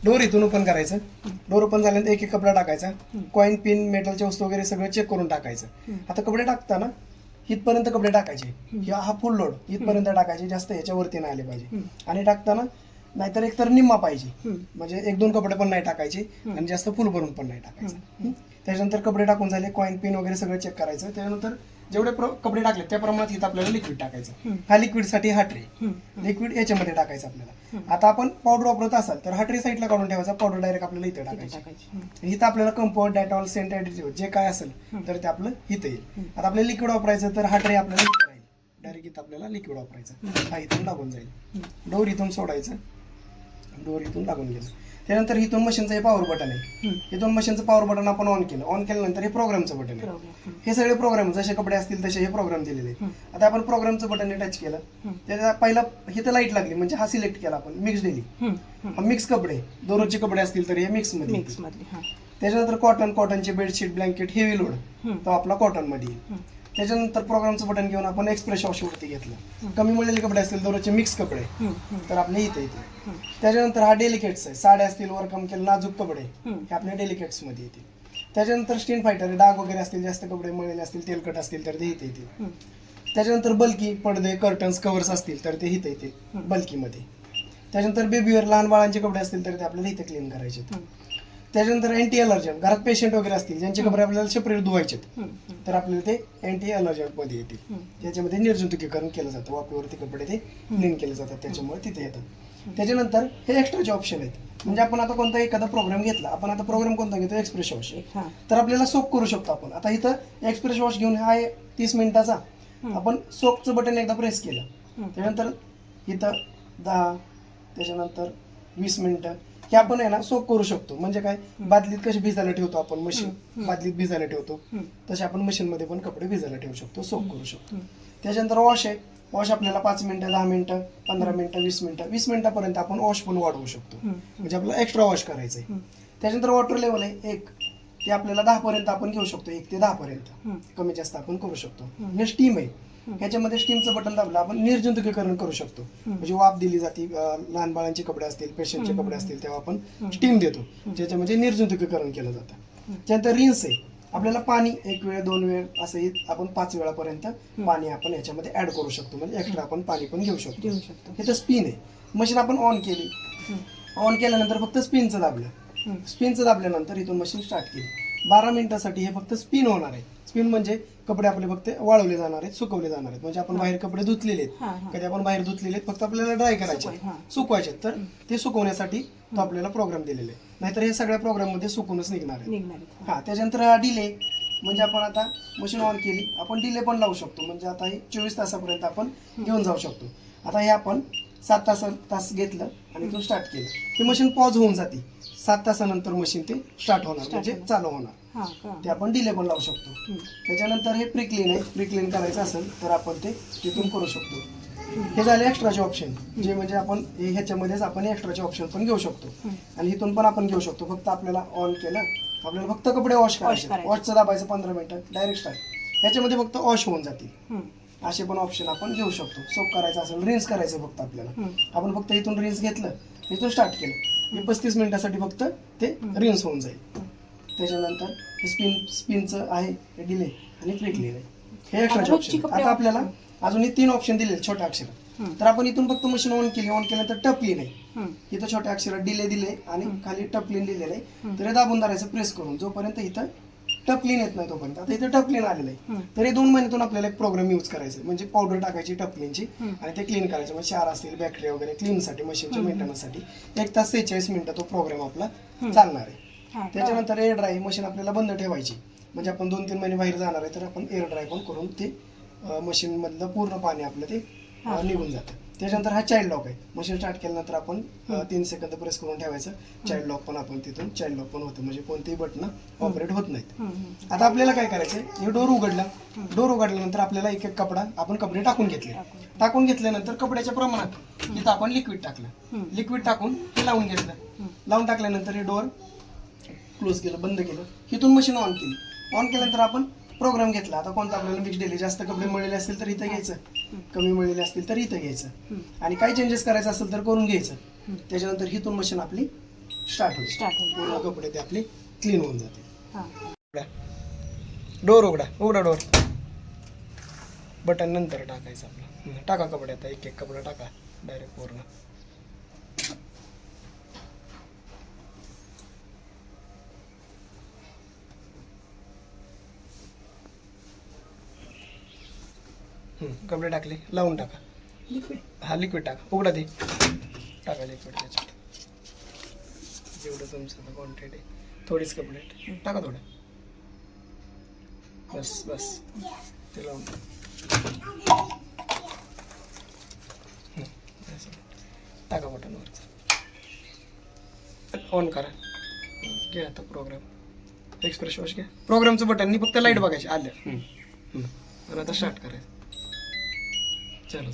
Door इथून open करायचं. Door open झाल्यानंतर एक एक कपडा टाकायचा. कॉइन पिन मेटलच्या वस्तू वगैरे सगळं चेक करून टाकायचं. आता कपडे टाकताना इथपर्यंत कपडे टाकायचे. हा फुल लोड इथपर्यंत टाकायचे, जास्त याच्यावरती नाही आले पाहिजे. आणि टाकताना नाहीतर एकतर निम्मा पाहिजे, म्हणजे एक दोन कपडे पण नाही टाकायचे आणि जास्त फुल भरून पण नाही टाकायचं. त्याच्यानंतर कपडे टाकून झाले, कॉइन पिन वगैरे सगळं चेक करायचं. त्यानंतर जेवढे कपडे टाकले त्या प्रमाणात इथं आपल्याला लिक्विड टाकायचं. हा लिक्विडसाठी हा ट्रे, लिक्विड याच्यामध्ये टाकायचं आपल्याला. आता आपण पावडर वापरत असाल तर हा ट्रे साईडला काढून ठेवायचा, पावडर डायरेक्ट आपल्याला इथे टाकायची. इथं आपल्याला कम्फर्ट, डेटॉल, सेंट, ऍडिटिव्ह जे काय असेल तर ते आपलं इथं येईल. आता आपल्याला लिक्विड वापरायचं तर हा ट्रे आपल्याला इथं राहील, डायरेक्ट इथं आपल्याला लिक्विड वापरायचं. हा इथून लागून जाईल. डोर इथून सोडायचं, डोर इथून लागून गेलं. त्यानंतर इथून मशीनचं हे पॉवर बटन आहे. इथून मशीनचं पॉवर बटन आपण ऑन केलं. ऑन केल्यानंतर हे प्रोग्रामचं बटन आहे. हे सगळे प्रोग्राम जसे कपडे असतील तसे हे प्रोग्राम दिलेले. आता आपण प्रोग्रामचं बटन टच केलं, त्याचा पहिला इथं लाईट लागली म्हणजे हा सिलेक्ट केला आपण मिक्स डेली. हा मिक्स कपडे, दररोजचे कपडे असतील तर हे मिक्स मध्ये. त्याच्यानंतर कॉटनचे बेडशीट, ब्लँकेट, हेवी लोड तो आपला कॉटन मध्ये येईल. त्याच्यानंतर प्रोग्रामचं बटन घेऊन आपण एक्सप्रेस वॉश वरती घेतलं. कमी मिळालेले कपडे असतील दररोजचे मिक्स कपडे तर आपले इथे येते. त्याच्यानंतर हा डेलिकेट्स आहे, साड्या असतील, वरकम केलं, नाजूक कपडे हे आपल्या डेलिकेट्स मध्ये येतील. त्याच्यानंतर स्टीन फायटर, डाग वगैरे असतील, जास्त कपडे मळलेले असतील, तेलकट असतील तर ते इथे येतील. त्याच्यानंतर बल्की पडदे, कर्टन्स, कव्हर्स असतील तर ते इथे येतील बल्कीमध्ये. त्याच्यानंतर बेबीवेअर, लहान बाळांचे कपडे असतील तर ते आपल्याला इथे क्लीन करायचे. त्याच्यानंतर अँटी अलर्जन, घरात पेशंट वगैरे असतील ज्यांचे कपडे आपल्याला सेपरेट धुवायचे तर आपल्याला ते अँटी अलर्जन मध्ये येतील. त्याच्यामध्ये निर्जंतुकीकरण केलं जातं, वाफेवरती कपडे ते क्लीन केले जातात, त्याच्यामुळे तिथे येतात. त्याच्यानंतर हे एक्स्ट्राचे ऑप्शन आहेत. म्हणजे आपण आता कोणता एखादा प्रोग्राम घेतला, आपण आता प्रोग्राम कोणता घेतो, एक्सप्रेस वॉश, तर आपल्याला सोक करू शकतो आपण. आता इथं एक्सप्रेस वॉश घेऊन हा आहे 30 मिनिटाचा. आपण सोकचं बटन एकदा प्रेस केलं, त्यानंतर इथं 10, त्याच्यानंतर 20 मिनिटं हे आपण आहे ना सोक करू शकतो. म्हणजे काय, बादलीत कशी भिजायला ठेवतो आपण, मशीन बादलीत भिजायला ठेवतो तसे आपण मशीन मध्ये पण कपडे भिजायला ठेवू शकतो, सोक करू शकतो. त्याच्यानंतर वॉश आहे. वॉश आपल्याला 5 मिनिटं, 10 मिनिटं, 15 मिनिटं, 20 मिनिटापर्यंत आपण वॉश पण वाढवू शकतो. म्हणजे आपल्याला एक्स्ट्रा वॉश करायचंय. त्याच्यानंतर वॉटर लेवल आहे 1, ते आपल्याला 10 पर्यंत आपण घेऊ शकतो, 1 ते 10 पर्यंत कमी जास्त आपण करू शकतो. हे स्टीम आहे, ह्याच्यामध्ये स्टीमचं बटन दाबलं आपण निर्जंतुकीकरण करू शकतो. म्हणजे वाफ दिली जाते, लहान बाळांचे कपडे असतील, पेशंटचे कपडे असतील तेव्हा आपण स्टीम देतो, ज्याच्यामध्ये निर्जंतुकीकरण केलं जातं. त्यानंतर रिन्स आहे, आपल्याला पाणी 1 वेळ 2 वेळ असं आपण 5 वेळापर्यंत पाणी आपण याच्यामध्ये ऍड करू शकतो, म्हणजे एक्स्ट्रा आपण पाणी पण घेऊ शकतो. हे तर स्पिन आहे. मशीन आपण ऑन केली, ऑन केल्यानंतर फक्त स्पिनचं दाबलं, स्पिनचं दाबल्यानंतर इथून मशीन स्टार्ट केली. 12 मिनिटासाठी हे फक्त स्पिन होणार आहे. स्पिन म्हणजे कपडे आपले फक्त वाळवले जाणार आहेत, सुकवले जाणार आहेत. म्हणजे आपण बाहेर कपडे धुतलेले आहेत, कधी आपण बाहेर धुतलेले आहेत, फक्त आपल्याला ड्राय करायचे, सुकवायचे, तर ते सुकवण्यासाठी तो आपल्याला प्रोग्राम दिलेला आहे. नाहीतर हे सगळ्या प्रोग्राम मध्ये सुकूनच निघणार आहे. हा, त्याच्यानंतर हा डिले, म्हणजे आपण आता मशीन ऑन केली, आपण डिले पण लावू शकतो. म्हणजे आता हे 24 तासापर्यंत आपण घेऊन जाऊ शकतो. आता हे आपण 7 तास घेतलं आणि इथून स्टार्ट केलं, ते मशीन पॉज होऊन जाते. 7 तासानंतर मशीन ते स्टार्ट होणार, म्हणजे चालू होणार. ते आपण डिले पण लावू शकतो. त्याच्यानंतर हे प्री क्लीन आहे, प्री क्लीन करायचं असेल तर आपण ते तिथून करू शकतो. हे झाले एक्स्ट्राचे ऑप्शन, जे म्हणजे आपण ह्याच्यामध्येच आपण एक्स्ट्राचे ऑप्शन पण घेऊ शकतो आणि इथून पण आपण घेऊ शकतो. फक्त आपल्याला ऑन केलं, आपल्याला फक्त कपडे वॉश करायचे, वॉशचं दाबायचं 15 मिनिटं, डायरेक्ट स्टार्ट, ह्याच्यामध्ये फक्त वॉश होऊन जातील. असे पण ऑप्शन आपण घेऊ शकतो. सोप करायचं असेल, रिन्स करायचं फक्त आपल्याला, आपण फक्त इथून रिन्स घेतलं, इथून स्टार्ट केलं, 35 मिनिटासाठी फक्त ते रिन्स होऊन जाईल. त्याच्यानंतर स्पिनचं आहे डिले आणि प्री क्लीन आहे, हे एक्स्ट्राचे ऑप्शन. आता आपल्याला अजून हे 3 ऑप्शन दिले छोट्या अक्षरात, तर आपण इथून फक्त मशीन ऑन केली, ऑन केल्यानंतर टप क्लीन आहे, इथं छोट्या अक्षरात डिले दिले आणि खाली टप क्लीन लिहिलेलं आहे. तर हे दाबून धरायचं प्रेस करून, जोपर्यंत इथं टप क्लीन येत नाही तोपर्यंत. आता इथे टप क्लीन आलेलं आहे, तर हे 2 महिन्यातून आपल्याला एक प्रोग्राम यूज करायचा, म्हणजे पावडर टाकायची टप क्लीनची आणि ते क्लीन करायचं. म्हणजे क्षार असतील, बॅक्टेरिया वगैरे क्लीनसाठी, मशीनच्या मेंटेनन्ससाठी 1 तास 46 मिनिटं तो प्रोग्राम आपला चालणार आहे. त्याच्यानंतर एअर ड्राय, मशीन आपल्याला बंद ठेवायची, म्हणजे आपण 2-3 महिने बाहेर जाणार आहे तर आपण एअर ड्राय पण करून ते मशीन मधलं पूर्ण पाणी आपलं ते निघून जातं. त्याच्यानंतर हा चाइल्ड लॉक आहे, मशीन स्टार्ट केल्यानंतर आपण 3 सेकंद प्रेस करून ठेवायचं, चाइल्ड लॉक पण आपण तिथून चाइल्ड लॉक पण होतं, म्हणजे कोणतेही बटन ऑपरेट होत नाहीत. आता आपल्याला काय करायचं, हे डोर उघडलं, डोर उघडल्यानंतर आपल्याला एक एक कपडा आपण कपडे टाकून घेतले, टाकून घेतल्यानंतर कपड्याच्या प्रमाणात इथं आपण लिक्विड टाकलं, लिक्विड टाकून हे लावून घेतलं, लावून टाकल्यानंतर हे डोर क्लोज केलं, बंद केलं, इथून मशीन ऑन केली. ऑन केल्यानंतर आपण प्रोग्राम घेतला. आता कोणता आपल्याला मिक्स डेली, जास्त कपडे मळलेले असतील तर इथं घ्यायचं, कमी मळलेले असतील तर इथं घ्यायचं, आणि काही चेंजेस करायचं असेल तर करून घ्यायचं. त्याच्यानंतर हिथून मशीन आपली स्टार्ट होईल. पूर्ण कपडे ते आपले क्लीन होऊन जाते. डोर उघडा डोर. बटन नंतर टाकायचं आपलं. टाका कपडे आता एक कपडा टाका डायरेक्ट पूर्ण. कपडे टाकले, लावून टाका. लिक्विड टाका. उघडा ते टाका लिक्विड त्याच्यात. जेवढं तुमचं क्वांटिटी थोडीच कपडे टाका थोडं. बस ते लावून टाका बटनवरचं. ऑन करा. घ्या आता प्रोग्राम एक्सप्रेस वॉश घ्या. प्रोग्रामचं बटन फक्त लाईट बघायची आल्या. आणि आता स्टार्ट करायचं. चला.